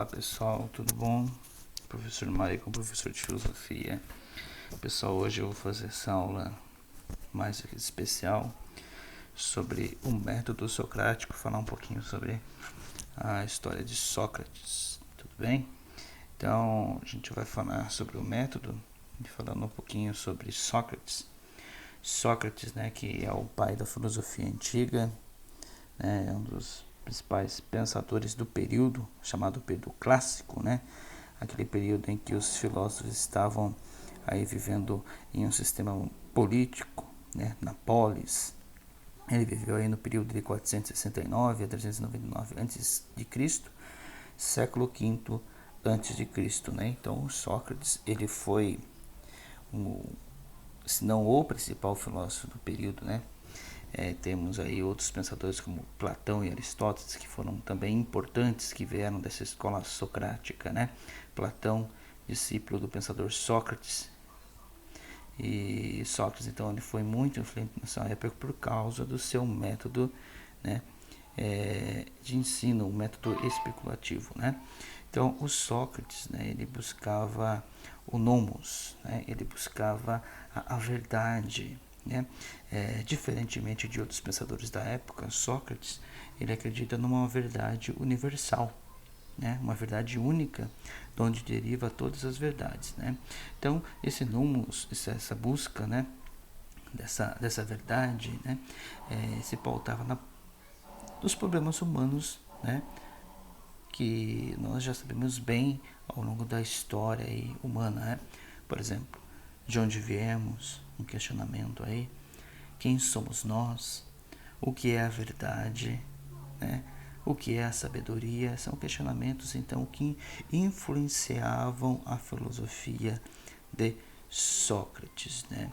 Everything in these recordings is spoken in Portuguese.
Olá pessoal, tudo bom? Professor Maicon, professor de filosofia. Pessoal, hoje eu vou fazer essa aula mais especial sobre o método socrático, falar um pouquinho sobre a história de Sócrates, tudo bem? Então, a gente vai falar sobre o método e falando um pouquinho sobre Sócrates. Sócrates, né, que é o pai da filosofia antiga, né, é um dos principais pensadores do período, chamado período clássico, né? Aquele período em que os filósofos estavam aí vivendo em um sistema político, né, na polis. Ele viveu aí no período de 469 a 399 a.C., século V a.C., né? Então, Sócrates, ele foi se não o principal filósofo do período, né? Temos aí outros pensadores como Platão e Aristóteles, que foram também importantes, que vieram dessa escola socrática, né? Platão, discípulo do pensador Sócrates, e Sócrates, então, ele foi muito influente nessa época por causa do seu método, né, de ensino, o método especulativo, né? Então, o Sócrates, né, ele buscava o nomos, né? Ele buscava a verdade, né? Diferentemente de outros pensadores da época, Sócrates, ele acredita numa verdade universal, né? Uma verdade única, de onde deriva todas as verdades, né? Então, esse nomos, essa busca, né, dessa verdade, né, se pautava nos problemas humanos, né, que nós já sabemos bem ao longo da história aí humana, né? Por exemplo, de onde viemos, um questionamento aí, quem somos nós, o que é a verdade, né? O que é a sabedoria, são questionamentos então que influenciavam a filosofia de Sócrates, né?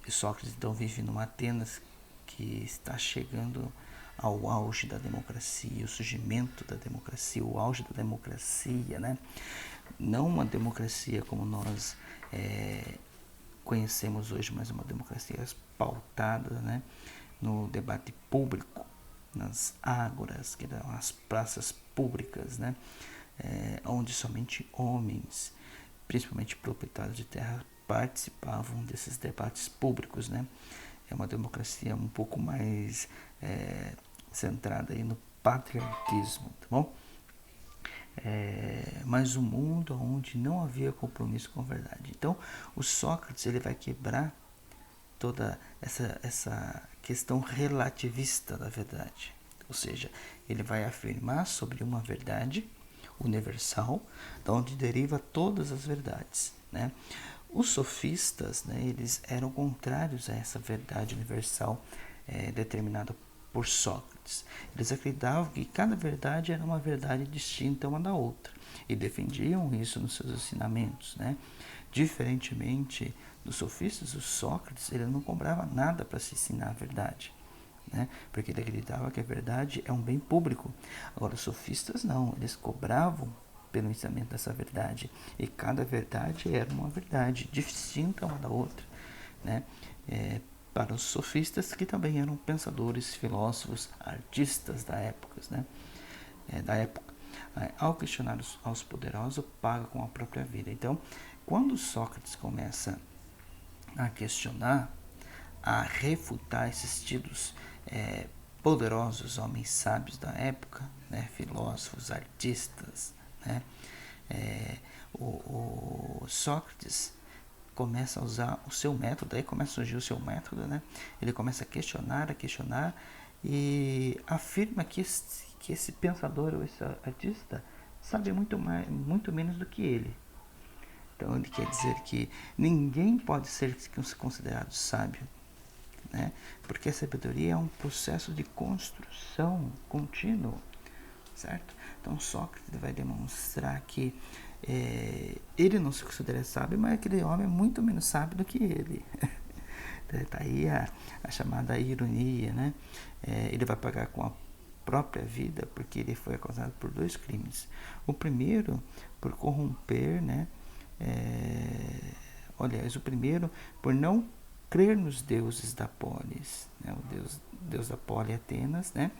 Sócrates então vive numa Atenas que está chegando ao auge da democracia, o surgimento da democracia, o auge da democracia, né? Não uma democracia como nós conhecemos hoje, mas uma democracia pautada, né, no debate público, nas ágoras, que eram as praças públicas, né, onde somente homens, principalmente proprietários de terra, participavam desses debates públicos, né? É uma democracia um pouco mais centrada aí no patriarquismo, tá bom? Mas um mundo onde não havia compromisso com a verdade. Então, o Sócrates ele vai quebrar toda essa questão relativista da verdade. Ou seja, ele vai afirmar sobre uma verdade universal, de onde deriva todas as verdades, né? Os sofistas, né, eles eram contrários a essa verdade universal determinada por Sócrates. Eles acreditavam que cada verdade era uma verdade distinta uma da outra e defendiam isso nos seus ensinamentos, né? Diferentemente dos sofistas, o Sócrates ele não cobrava nada para se ensinar a verdade, né? Porque ele acreditava que a verdade é um bem público. Agora, os sofistas não, eles cobravam pelo ensinamento dessa verdade, e cada verdade era uma verdade distinta uma da outra, né? Para os sofistas, que também eram pensadores, filósofos, artistas da época, né? Ao questionar aos poderosos, paga com a própria vida. Então, quando Sócrates começa a questionar, a refutar esses tidos poderosos homens sábios da época, né, filósofos, artistas, né, o Sócrates começa a usar o seu método, aí começa a surgir o seu método, né? Ele começa a questionar e afirma que esse pensador ou esse artista sabe muito menos do que ele. Então ele quer dizer que ninguém pode ser considerado sábio, né? Porque a sabedoria é um processo de construção contínuo, certo? Então Sócrates vai demonstrar que ele não se considera sábio, mas aquele homem é muito menos sábio do que ele. Está aí a chamada ironia, né? Ele vai pagar com a própria vida porque ele foi acusado por 2 crimes. O primeiro, por corromper, né? O primeiro, por não crer nos deuses da polis, né? O deus da polis, Atenas, né?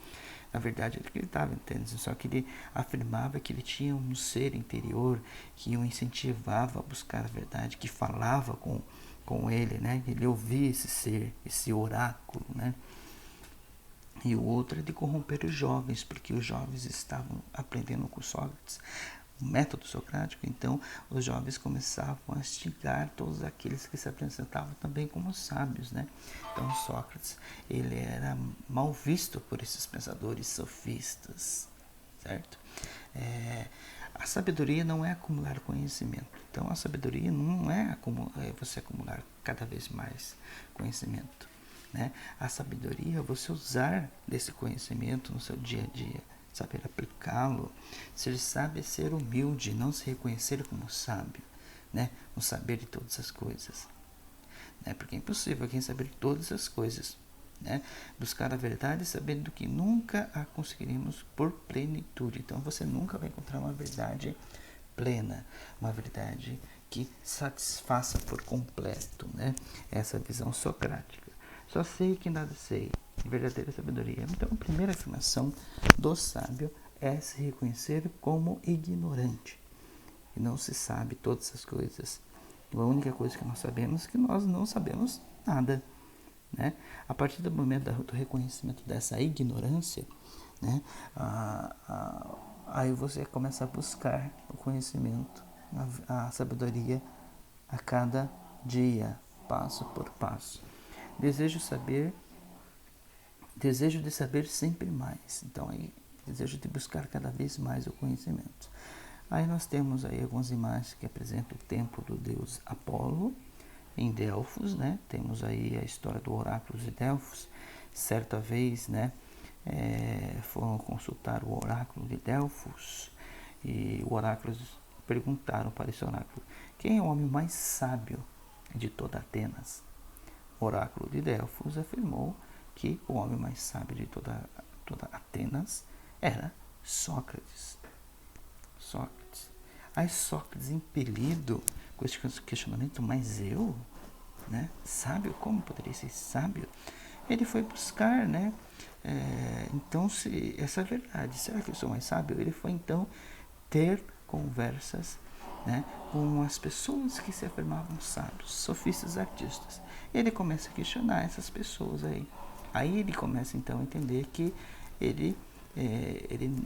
Na verdade, ele acreditava em Tênis, só que ele afirmava que ele tinha um ser interior que o incentivava a buscar a verdade, que falava com ele, né? Ele ouvia esse ser, esse oráculo, né? E o outro é de corromper os jovens, porque os jovens estavam aprendendo com Sócrates o método socrático, então os jovens começavam a instigar todos aqueles que se apresentavam também como sábios, né? Então Sócrates, ele era mal visto por esses pensadores sofistas, certo? A sabedoria não é acumular conhecimento. Então a sabedoria não é você acumular cada vez mais conhecimento, né? A sabedoria é você usar desse conhecimento no seu dia a dia, saber aplicá-lo, ser sábio é ser humilde, não se reconhecer como sábio, né? No saber de todas as coisas, né? Porque é impossível alguém saber todas as coisas, né? Buscar a verdade sabendo que nunca a conseguiremos por plenitude. Então você nunca vai encontrar uma verdade plena, uma verdade que satisfaça por completo, né? Essa visão socrática. Só sei que nada sei, verdadeira sabedoria. Então, a primeira afirmação do sábio é se reconhecer como ignorante. E não se sabe todas as coisas. A única coisa que nós sabemos é que nós não sabemos nada, né? A partir do momento do reconhecimento dessa ignorância, né? Aí você começa a buscar o conhecimento, a sabedoria a cada dia, passo por passo. Desejo de saber sempre mais. Então, aí, desejo de buscar cada vez mais o conhecimento. Aí nós temos aí algumas imagens que apresentam o templo do deus Apolo, em Delfos, né? Temos aí a história do oráculo de Delfos. Certa vez, né, foram consultar o oráculo de Delfos e o oráculo perguntaram para esse oráculo: quem é o homem mais sábio de toda Atenas? O oráculo de Delfos afirmou que o homem mais sábio de toda Atenas era Sócrates. Aí Sócrates, impelido com esse questionamento, mas eu, né, sábio, como poderia ser sábio? Ele foi buscar, né? Então, se essa é a verdade, será que eu sou mais sábio? Ele foi então ter conversas, né, com as pessoas que se afirmavam sábios, sofistas, artistas. Ele começa a questionar essas pessoas aí. Aí ele começa então a entender que ele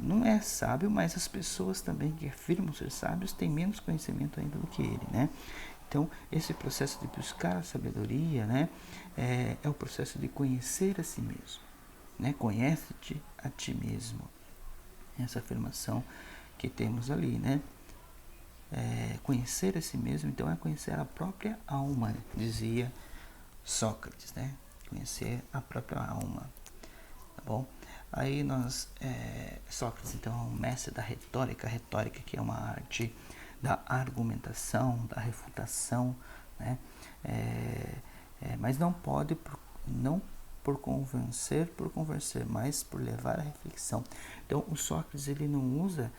não é sábio, mas as pessoas também que afirmam ser sábios têm menos conhecimento ainda do que ele, né? Então, esse processo de buscar a sabedoria, né, é o processo de conhecer a si mesmo, né? Conhece-te a ti mesmo. Essa afirmação que temos ali, né? Conhecer a si mesmo, então, é conhecer a própria alma, dizia Sócrates, né? Conhecer a própria alma, tá bom? Aí Sócrates, então, é um mestre da retórica, que é uma arte da argumentação, da refutação, né? Mas não pode, não por convencer, mas por levar à reflexão. Então, o Sócrates, ele não usa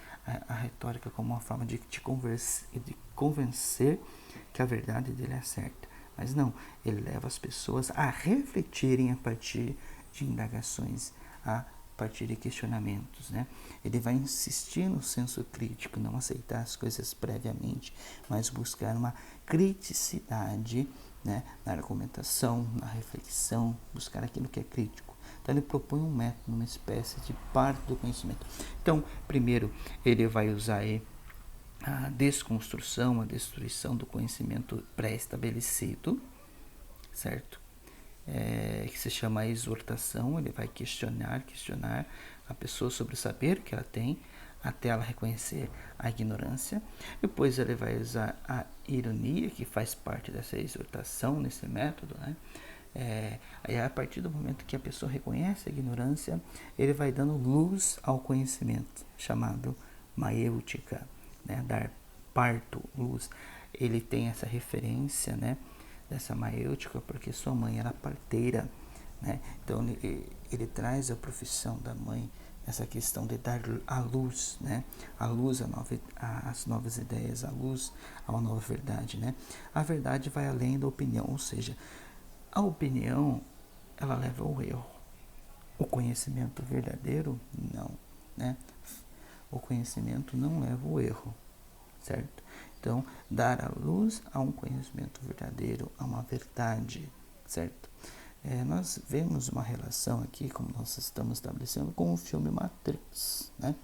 a retórica como uma forma de te convencer que a verdade dele é certa. Mas não, ele leva as pessoas a refletirem a partir de indagações, a partir de questionamentos, né? Ele vai insistir no senso crítico, não aceitar as coisas previamente, mas buscar uma criticidade, né, na argumentação, na reflexão, buscar aquilo que é crítico. Então ele propõe um método, uma espécie de parte do conhecimento. Então, primeiro, ele vai usar aí a desconstrução, a destruição do conhecimento pré-estabelecido, certo? Que se chama a exortação. Ele vai questionar a pessoa sobre o saber que ela tem, até ela reconhecer a ignorância. Depois ele vai usar a ironia, que faz parte dessa exortação, nesse método, né? Aí a partir do momento que a pessoa reconhece a ignorância, ele vai dando luz ao conhecimento, chamado maêutica, né? Dar parto, luz. Ele tem essa referência, né, dessa maêutica porque sua mãe era parteira, né? Então ele traz a profissão da mãe, essa questão de dar a luz, né? A luz às novas ideias, a luz a uma nova verdade, né? A verdade vai além da opinião, ou seja, a opinião, ela leva ao erro, O conhecimento verdadeiro, não, né? O conhecimento não leva ao erro, certo? Então, dar a luz a um conhecimento verdadeiro, a uma verdade, certo? Nós vemos uma relação aqui, como nós estamos estabelecendo, com o filme Matrix, né?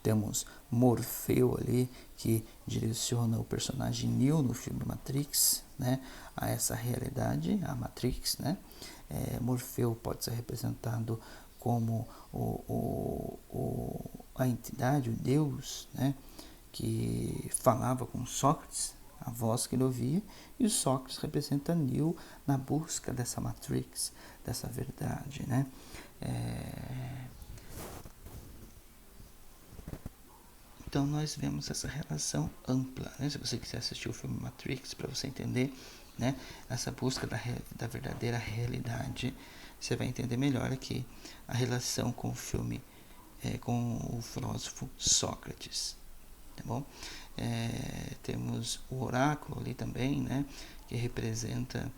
Temos Morfeu ali, que direciona o personagem Neo no filme Matrix, né, a essa realidade, a Matrix, né? Morfeu pode ser representado como a entidade, o Deus, né, que falava com Sócrates, a voz que ele ouvia, e o Sócrates representa Neo na busca dessa Matrix, dessa verdade, né? Então nós vemos essa relação ampla, né? Se você quiser assistir o filme Matrix para você entender, né, essa busca da verdadeira realidade, você vai entender melhor aqui a relação com o filme, com o filósofo Sócrates, tá bom? Temos o oráculo ali também, né, que representa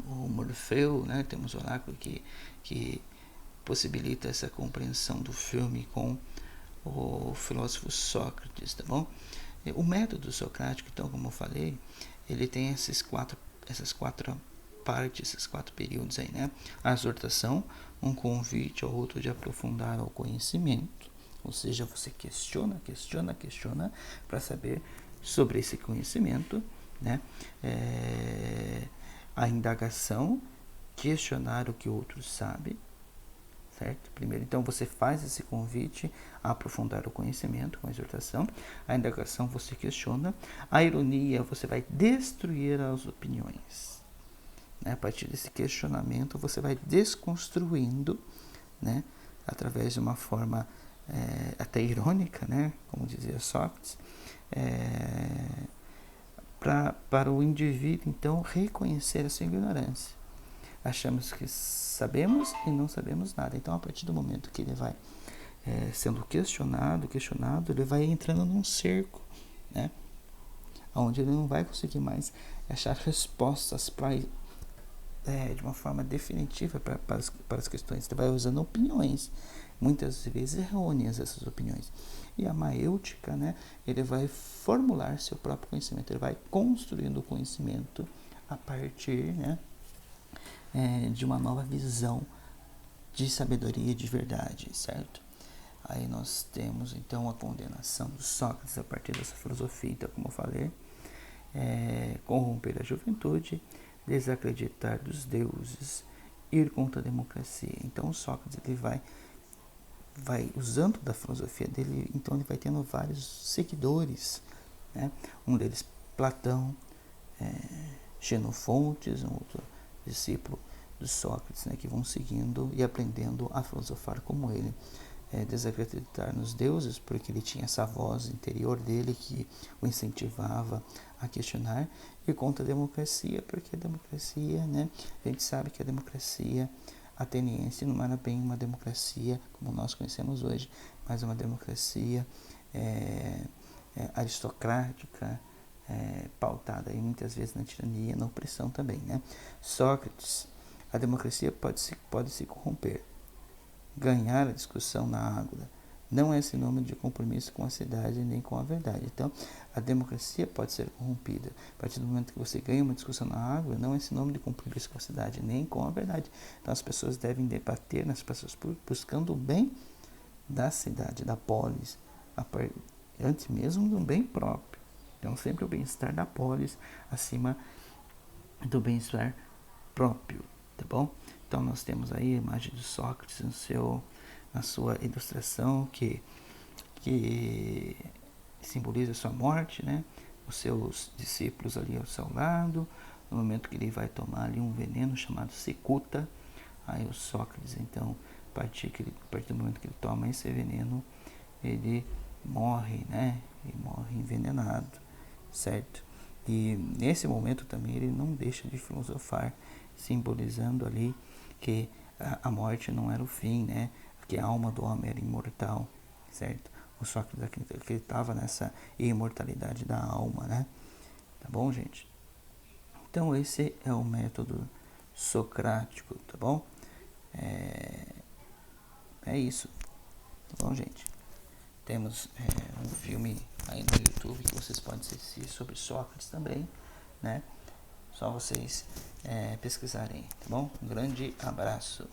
o Morfeu, né? Temos o oráculo que possibilita essa compreensão do filme com o filósofo Sócrates, tá bom? O método socrático, então, como eu falei, ele tem essas quatro partes, esses 4 períodos aí, né? A exortação, um convite ao outro de aprofundar o conhecimento, ou seja, você questiona para saber sobre esse conhecimento, né? A indagação, questionar o que o outro sabe, certo? Primeiro, então, você faz esse convite a aprofundar o conhecimento com a exortação. A indagação, você questiona. A ironia, você vai destruir as opiniões, né? A partir desse questionamento, você vai desconstruindo, né, através de uma forma até irônica, né, como dizia Sócrates, para o indivíduo, então, reconhecer a sua ignorância. Achamos que sabemos e não sabemos nada. Então, a partir do momento que ele vai sendo questionado, ele vai entrando num cerco, né, onde ele não vai conseguir mais achar respostas de uma forma definitiva para as questões. Ele vai usando opiniões, muitas vezes errôneas essas opiniões. E a maêutica, né, ele vai formular seu próprio conhecimento, ele vai construindo o conhecimento a partir, né, de uma nova visão de sabedoria e de verdade, certo? Aí nós temos então a condenação do Sócrates a partir dessa filosofia, então, como eu falei, corromper a juventude, desacreditar dos deuses, ir contra a democracia. Então o Sócrates ele vai usando da filosofia dele, então ele vai tendo vários seguidores, né? Um deles Platão, Xenofontes, um outro discípulo de Sócrates, né, que vão seguindo e aprendendo a filosofar como ele. Desacreditar nos deuses, porque ele tinha essa voz interior dele que o incentivava a questionar, e contra a democracia, porque a democracia, né, a gente sabe que a democracia ateniense não era bem uma democracia como nós conhecemos hoje, mas uma democracia aristocrática, pautada aí muitas vezes na tirania, na opressão também, né? Sócrates, a democracia pode se corromper. Ganhar a discussão na Ágora não é sinônimo de compromisso com a cidade nem com a verdade. Então, a democracia pode ser corrompida. A partir do momento que você ganha uma discussão na Ágora, não é sinônimo de compromisso com a cidade nem com a verdade. Então, as pessoas devem debater nas pessoas buscando o bem da cidade, da polis, antes mesmo do bem próprio. Então, sempre o bem-estar da polis acima do bem-estar próprio, tá bom? Então, nós temos aí a imagem de Sócrates na sua ilustração que simboliza a sua morte, né? Os seus discípulos ali ao seu lado, no momento que ele vai tomar ali um veneno chamado cicuta, aí o Sócrates, então, a partir do momento que ele toma esse veneno, ele morre, né? Ele morre envenenado, certo? E nesse momento também ele não deixa de filosofar, simbolizando ali que a morte não era o fim, né? Que a alma do homem era imortal, certo? O Sócrates acreditava nessa imortalidade da alma, né? Tá bom, gente? Então esse é o método socrático, tá bom? É isso, tá bom, gente? Temos um filme aí no YouTube que vocês podem assistir sobre Sócrates também, né? Só vocês pesquisarem, tá bom? Um grande abraço.